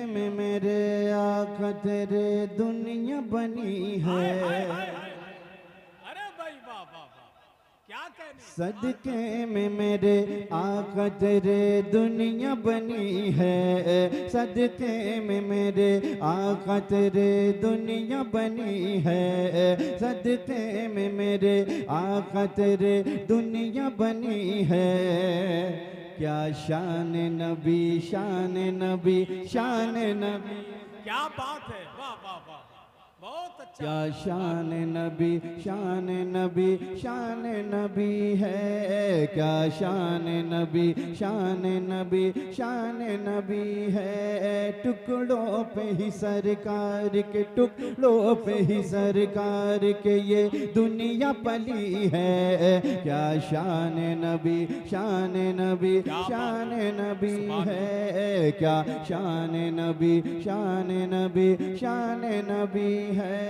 में मेरे आका तेरे दुनिया बनी है। अरे भाई वाह वाह वाह, क्या कहने। सदके में मेरे आका तेरे दुनिया बनी है। सदके में मेरे आका तेरे दुनिया बनी है। सदके में मेरे आका तेरे दुनिया बनी है। क्या शान नबी शान नबी शान नबी, क्या बात है, वाह वाह वाह, बहुत अच्छा। क्या शान नबी शान नबी शान नबी है। क्या शान नबी शान नबी शान नबी है। टुकड़ों पे ही सरकार के, टुकड़ों पे ही सरकार के ये दुनिया पली है। क्या शान नबी शान नबी शान नबी है। क्या शान नबी शान नबी शान नबी है।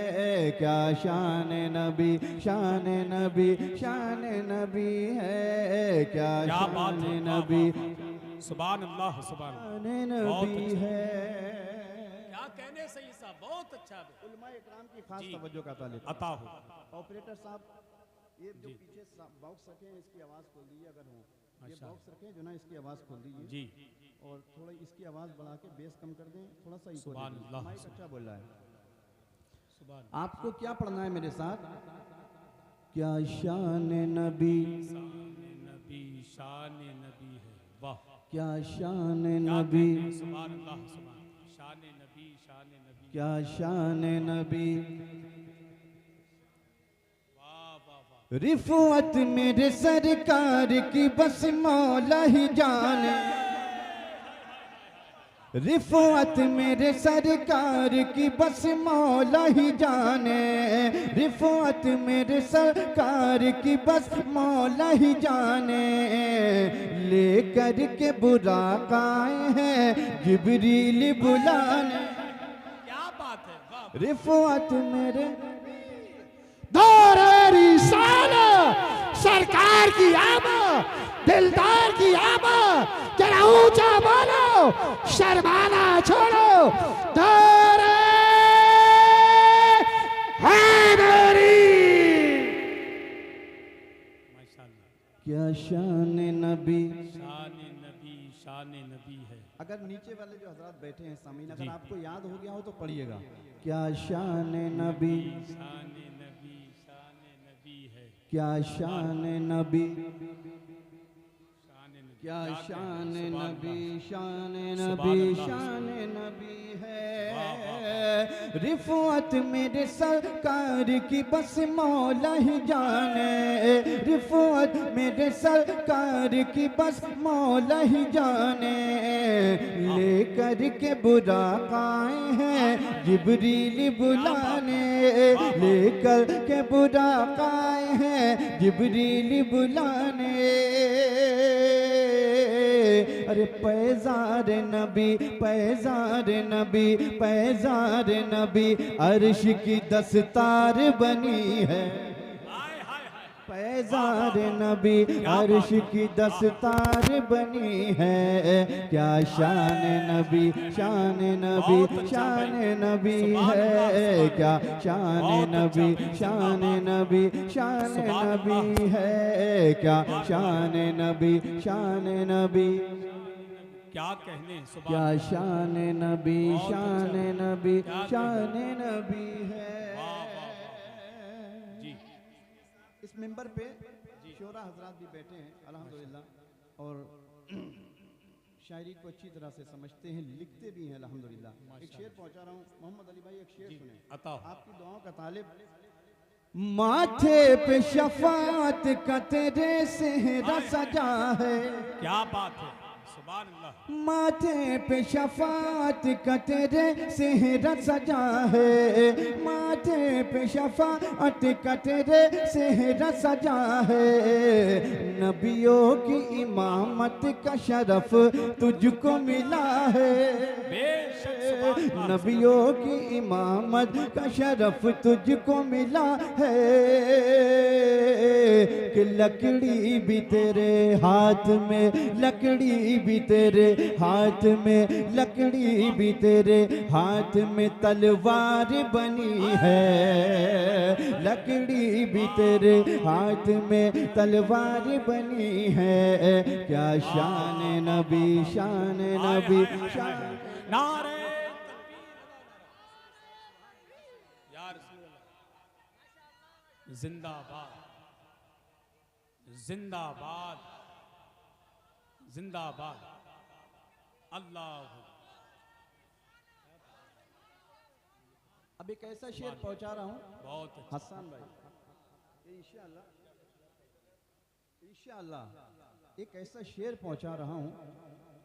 क्या शान नबी शान नबी शान नबी है। क्या शान नबी सुभान अल्लाह सुभान शान बहुत नबी अच्छा। है। क्या कहने सही साहब, बहुत अच्छा है। उलमाए इकराम की खास जी। तवज्जो का तालिब। अता हो। ऑपरेटर साहब, ये जो जी। पीछे बॉक्स रखे हैं इसकी आवाज़ खोल दीजिए अगर हो। ये माशाअल्लाह। बॉक्स रखे हैं जो ना, इसकी आवाज़ खोल दीजिए। जी। और थोड़ा इसकी आवाज़ बढ़ा के बेस कम कर दें, थोड़ा सा इको दे सुभान दें। अल्लाह। माइक अच्छा बोल रहा है। सुभान आपको क्या पढ़ना है मेरे साथ? क्या शान नबी नबी, शान नबी है, वाह। क्या शान क्या नबी कहने, सुभान अल्लाह सुभान, शान नबी शान नबी, क्या शान नबी। वाह वाह वाह। रिफवत मेरे सरकार की बस मौला ही जाने। रिफवत मेरे सरकार की बस मौला ही जाने। रिफवत मेरे सरकार की बस मौला ही जाने। लेकर के बुराक आए हैं जिब्रील बुलाने। क्या बात है, वाह। रिफवत मेरे दौरे साल सरकार की आमा, दिलदार की आमा, जरा ऊंचा बोलो, शर्माना छोड़ो। दौरे हैदरी। माशाअल्लाह। क्या शान नबी। शान नबी है। अगर नीचे वाले जो हजरात बैठे हैं सामीन, जी। अगर आपको याद हो गया हो तो पढ़िएगा। क्या शान नबी शान नबी है। क्या शान नबी शान नबी, क्या शान कहने, सुभान नबी अल्लाह। शान सुभान नबी अल्लाह। शान नबी है। वाह, रिफवत मेरे सरकार की बस मौला ही जाने। रिफवत मेरे सरकार की बस मौला ही जाने। लेकर के बुराक आए हैं जिब्रील बुलाने। लेकर के बुराक आए हैं जिब्रील बुलाने। अरे पैजार नबी पैजार नबी पैजार नबी, अर्श की दस्तार बनी है। हाय हाय हाय। पैजार नबी अर्श की दस्तार बनी है। क्या शान नबी शान नबी शान नबी है। क्या शान नबी शान नबी शान नबी है। क्या शान नबी शान नबी क्या कहने, सुभान क्या अल्लाह। शान नबी बहुत शान अच्छा। नबी क्या शान नबी है। वाह वाह वाह। जी। इस मिंबर पे शोरा हजरात भी बैठे हैं अल्हम्दुलिल्लाह, और शायरी को अच्छी तरह से समझते हैं, लिखते भी हैं अल्हम्दुलिल्लाह। एक शेर पहुंचा रहा हूँ, मोहम्मद अली भाई एक शेर सुने, अता हो। आपकी दुआओं का तालिब। माथे पे शफात का तेरे सेहरा सजा है। क्या बात है, सुभान अल्लाह। माथे पे शफात का तेरे सेहरा सजा है। माथे पे शफात का तेरे सेहरा सजा है। नबियों की इमामत का शरफ तुझको मिला है। बेश नबियों की इमामत का शरफ तुझको मिला है कि लकड़ी भी तेरे हाथ में, लकड़ी भी तेरे हाथ में, लकड़ी भी तेरे हाथ में तलवार बनी है, लकड़ी भी तेरे हाथ में तलवार बनी है। क्या शान नबी, शान नबी, शान नारे यार जिंदाबाद जिंदाबाद जिंदाबाद अल्लाह। अब एक ऐसा शेर पहुंचा रहा हूं बहुत अच्छा। हसन भाई, इंशाअल्लाह इंशाअल्लाह एक ऐसा शेर पहुंचा रहा हूं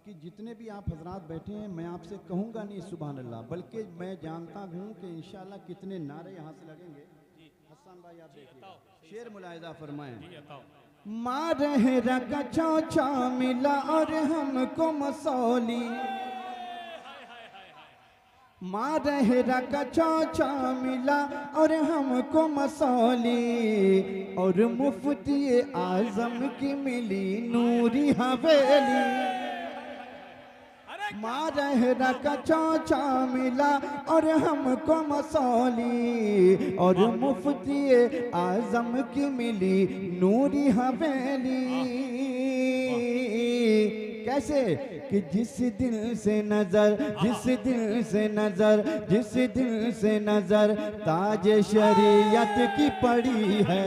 कि जितने भी आप हजरात बैठे हैं, मैं आपसे कहूंगा नहीं सुभान अल्लाह, बल्कि मैं जानता हूं कि इंशाअल्लाह कितने नारे यहां से लगेंगे। हसन भाई आप देखिए, शेर मुलाहिजा फरमाएं। मारे रगा चौचा मिला और हमको मसौली, मारे रगा चौचा मिला और हमको मसौली, और मुफ्ती आजम की मिली नूरी हवेली। मारहरा का चौचा मिला और हमको मसौली, और मुफ्ती आजम की मिली नूरी हवेली। कैसे कि जिस दिल से नजर, जिस दिल से नजर, जिस दिल से नजर ताज शरीयत की पड़ी है,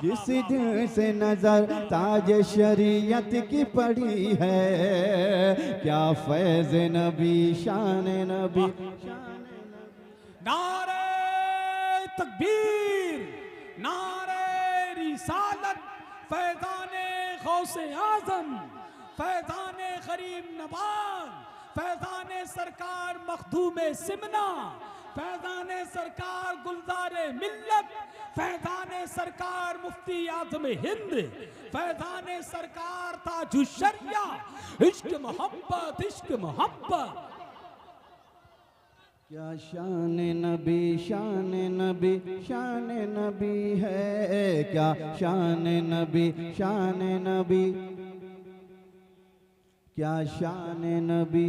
जिस दिल से नजर ताज शरीयत की पड़ी है। क्या फैज़ नबी, शान नबी, नारे तकबीर, नारे रिसालत, फैज़ाने गौसे आज़म, फैज़ाने गरीब नवाज, फैज़ाने सरकार मखदूमे सिमना, फैज़ाने सरकार गुलजारे मिल्लत, फैज़ाने सरकार मुफ्ती आज़म हिंद, फैज़ाने सरकार ताजु शरिया, इश्क मोहब्बत, इश्क मोहब्बत। क्या शान नबी, शान नबी, शान नबी है। क्या शान नबी, शान नबी, क्या शान नबी,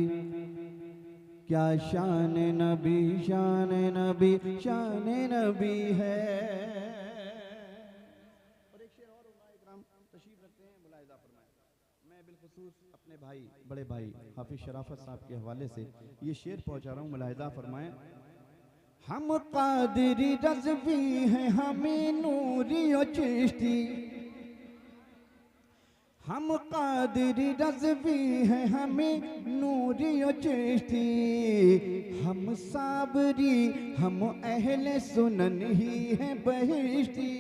क्या शान नबी, शान नबी, शान नबी है। और एक शेर और उलमा इकराम तशरीफ रखते हैं, मुलाहिजा फरमाएं। मैं बिलखुसूस अपने भाई, बड़े भाई हाफिज शराफत साहब के हवाले से ये शेर पहुंचा रहा हूँ, मुलाहिजा फरमाएं। हम कादरी रज़वी हैं, हमें नूरी और चिश्ती, हम कादरी रज़वी हैं, हमें नूरी और चिश्ती, हम साबरी, हम अहले सुनन ही हैं बहिश्ती।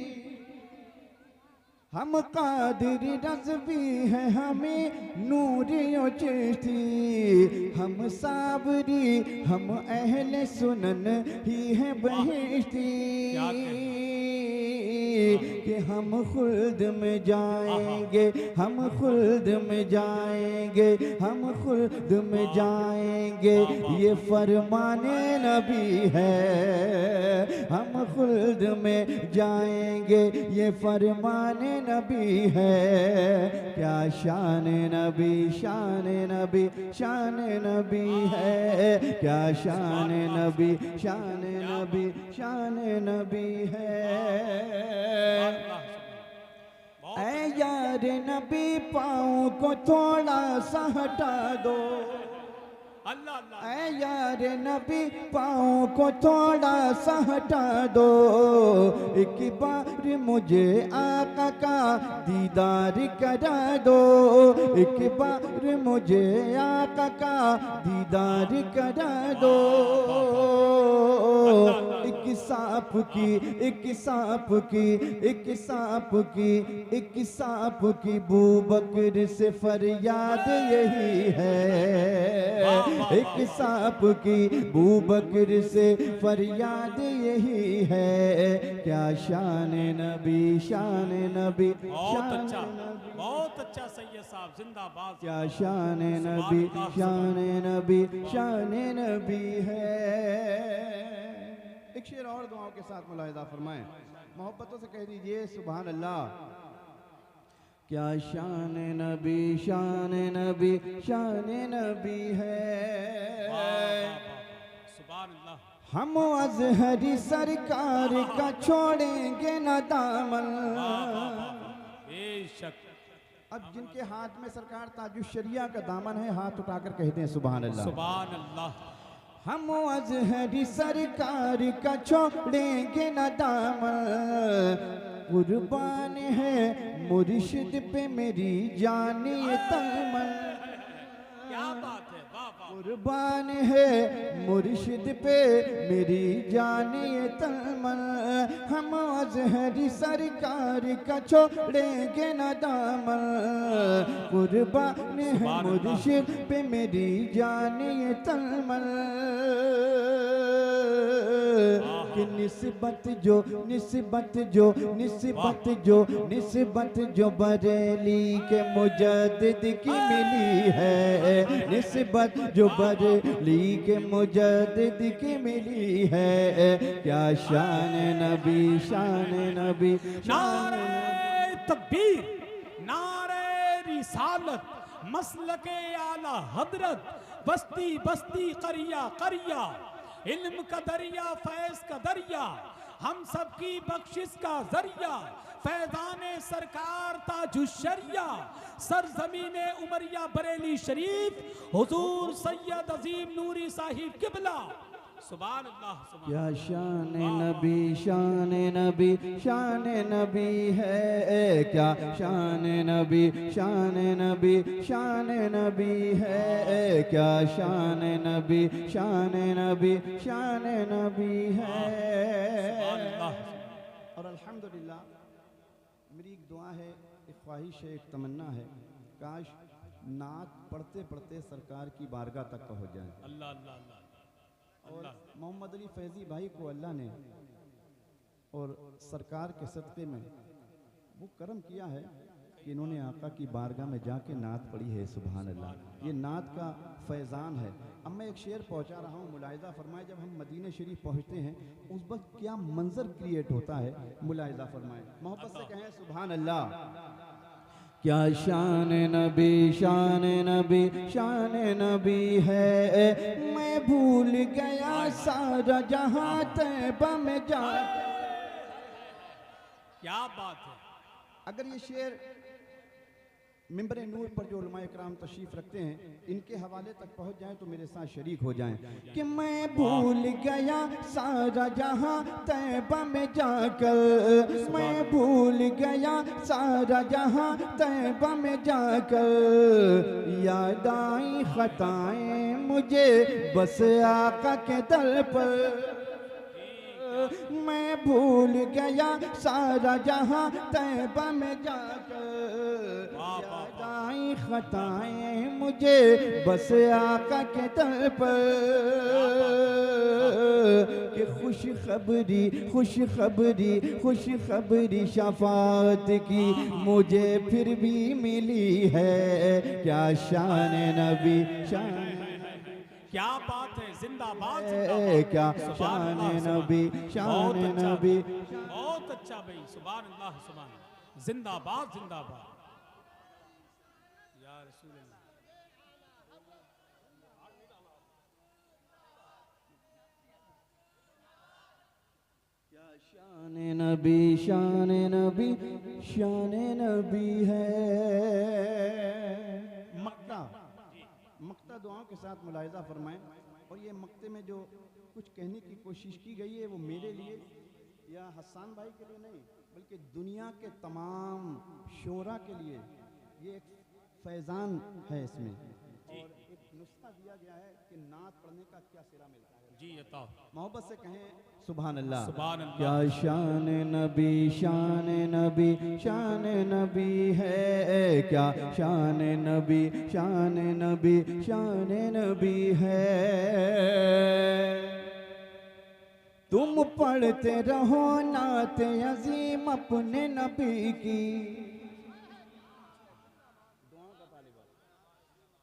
हम कादरी रज़वी हैं, हमें नूरी और चिश्ती, हम साबरी, हम अहले सुनन ही हैं बहिश्ती। कि हम खुल्द में जाएंगे, हम खुल्द में जाएंगे, हम खुल्द में जाएंगे, ये फरमाने नबी है। हम खुल्द में जाएंगे, ये फरमाने नबी है। क्या शान नबी, शान नबी, शान नबी है। क्या शान नबी, शान नबी, शान नबी है। ऐ यार नबी पाँव को थोड़ा सा हटा दो, ऐ यार नबी पाँव को थोड़ा सा हटा दो, एक बार मुझे आका का दीदार करा दो, एक बार मुझे आका का दीदार करा दो। एक सांप की, एक सांप की, एक सांप की, एक सांप की बू बकर से फरियाद यही है। एक सांप की बू बकर से फरियाद यही है, क्या शान नबी शान नबी बहुत शान अच्छा, नबी, बहुत अच्छा सैयद साहब, जिंदाबाद। क्या शान नबी शान नबी शान नबी है। एक शेर और दुआओं के साथ मुलाहिजा फरमाएं, मोहब्बतों से कह दीजिए सुभान अल्लाह। क्या शान नबी शान नबी शान नबी है। सुभान अल्लाह। हम अज़हरी सरकार का छोड़ेंगे न दामन। बेशक। अब जिनके हाथ में सरकार ताजुश शरिया का दामन है, हाथ उठाकर कहते हैं सुभान अल्लाह। सुभान अल्लाह। हम अज़हरी सरकार का छोड़ेंगे न दामन, कुर्बान है मुर्शिद पे मेरी जानी तमन। क्या बात है, वाह वाह। कुर्बान है मुर्शिद पे मेरी जानी तमन, हम अज़हरी सरकार का छोड़ेंगे न दामन, कुर्बान है मुर्शिद पे मेरी जानी तमन। कि निस्बत जो निस्बत जो निस्बत जो निस्बत जो बरेली के मुजद्दिद की मिली है, निस्बत जो बरेली के मुजद्दिद की मिली है, क्या शान नबी शान नबी नारे तकबीर, नारे रिसालत, मसलके आला हजरत, बस्ती बस्ती करिया करिया, इल्म का दरिया फैज का दरिया, हम सबकी बख्शिश का जरिया, फैजाने सरकार ताजुशरिया, सरजमीने उमरिया बरेली शरीफ, हुजूर सैयद अजीम नूरी साहिब किबला। सुभान अल्लाह। क्या शान नबी शान नबी शान नबी है, क्या शान नबी शान नबी शान नबी है, क्या शान नबी शान नबी शान नबी है। और अल्हम्दुलिल्लाह मेरी एक दुआ है, एक ख्वाहिश है, एक तमन्ना है, काश नात पढ़ते पढ़ते सरकार की बारगाह तक पहुँच जाए। अल्लाह अल्लाह अल्लाह। और मोहम्मद अली फैज़ी भाई को अल्लाह ने और सरकार के सदक़े में वो करम किया है कि इन्होंने आका की बारगाह में जाके नात पढ़ी है। सुभान अल्लाह, ये नात का फैज़ान है। अब मैं एक शेर पहुंचा रहा हूँ, मुलाहिज़ा फरमाए, जब हम मदीने शरीफ पहुँचते हैं उस वक्त क्या मंजर क्रिएट होता है, मुलाहिज़ा फरमाए, मोहब्बत से कहें सुभान अल्लाह। क्या शान नबी शान नबी शान नबी है, मैं भूल गया सारा जहां तैबा में जा। क्या बात है। अगर ये शेर मिंबर नूर पर जो उलमा इकराम तशरीफ रखते हैं इनके हवाले तक पहुंच जाएं तो मेरे साथ शरीक हो जाएं कि मैं भूल गया सारा जहां तैबा में जाकर, मैं भूल गया सारा जहां तैबा में जाकर, याद आई खताएं मुझे बस आका के दर पर, मैं भूल गया सारा जहां तैबा में जाकर, याद आई खताएं मुझे बस आका के दर पर, कि खुशखबरी खुशखबरी खुशखबरी शफाअत की मुझे फिर भी मिली है, क्या शान नबी शान। क्या बात है, जिंदाबाद क्या शान नबी शान नबी। बहुत अच्छा भाई, सुभान अल्लाह सुभान, जिंदाबाद जिंदाबाद या रसूल अल्लाह। क्या शान नबी शान नबी शान नबी है। मक्ता दुआओं के साथ मुलाहिज़ा फरमाएं, और ये मक्ते में जो कुछ कहने की कोशिश की गई है वो मेरे लिए या हसन भाई के लिए नहीं, बल्कि दुनिया के तमाम शोरा के लिए ये एक फैज़ान है इसमें। और एक नुस्खा दिया गया है कि नात पढ़ने का क्या सिरा मिलता है। जी अता मोहब्बत से कहें सुभान अल्लाह। सुभान अल्लाह। क्या शान नबी शान नबी शान नबी है, क्या शान नबी शान नबी शान नबी है। तुम पढ़ते रहो नात अजीम अपने नबी की,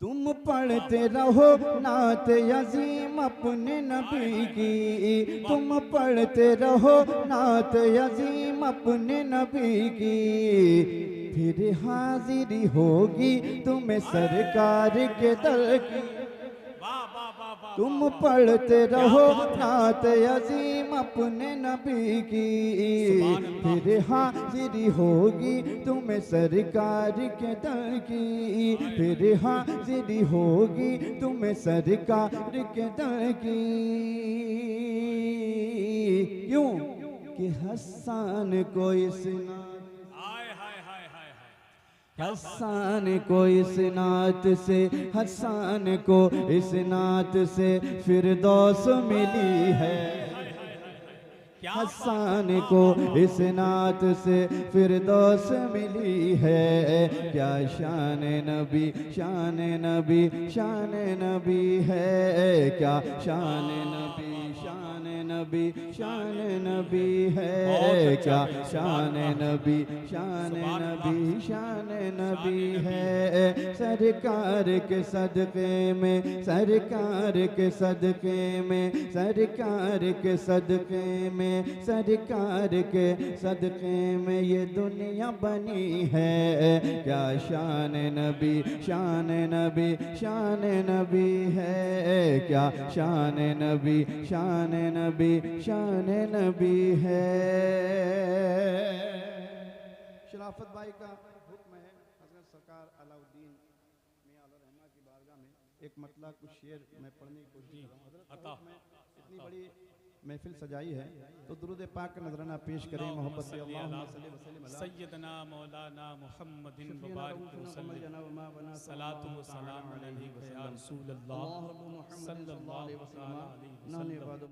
तुम पढ़ते रहो नात अजीम अपने नबी की, तुम पढ़ते रहो नात अजीम अपने नबी की, फिर हाजिरी होगी तुम्हें सरकार के दर की। वाह वाह वाह वाह। तुम पढ़ते रहो नात अजीम अपने नबी की, फिर हाजिरी होगी तुम्हें सरकार के दर की, फिर हाजिरी होगी तुम्हें सरकार के दर की। क्यों कि हसन को इस हाय हाय हाय हाय हाय। हसन को इस नात से, हसन को इस नात से फिरदौस मिली है। क्या हसन को इस नात से फिरदौस मिली है। क्या शान नबी शान नबी शान नबी है, क्या शान नबी शान नबी शान नबी है, क्या शान नबी शान नबी शान नबी है। सरकार के सदक़े में, सरकार के सदक़े में, सरकार के सदक़े में, सरकार के सदक़े में ये दुनिया बनी है। क्या शान नबी शान नबी शान नबी है, क्या शान नबी शान नबी शान नबी है। शराफत भाई का हुक्म है, हज़रत सरकार अलाउद्दीन मियां अला रहमा की बारगाह में एक मतलब कुछ शेर मैं पढ़ने की कोशिश कर रहा हूँ। हज़रत अता में इतनी बड़ी महफिल सजाई है तो दुरूद पाक का नजराना पेश करें मोहब्बत से। अल्लाहुम्मा सल्ली व सल्लिम अला सैयदना मौलाना मुहम्मदिन शफ़ीना मुबारक रऊफ़ुना वसल्लम। कमल जना व मा बना सलातु व सलाम अलैहि व या रसूल अल्लाह अल्लाहुम्मा मुहम्मद सल्लल्लाहु अलैहि अलैहि वसल्लम वसल्लम। नाने बाद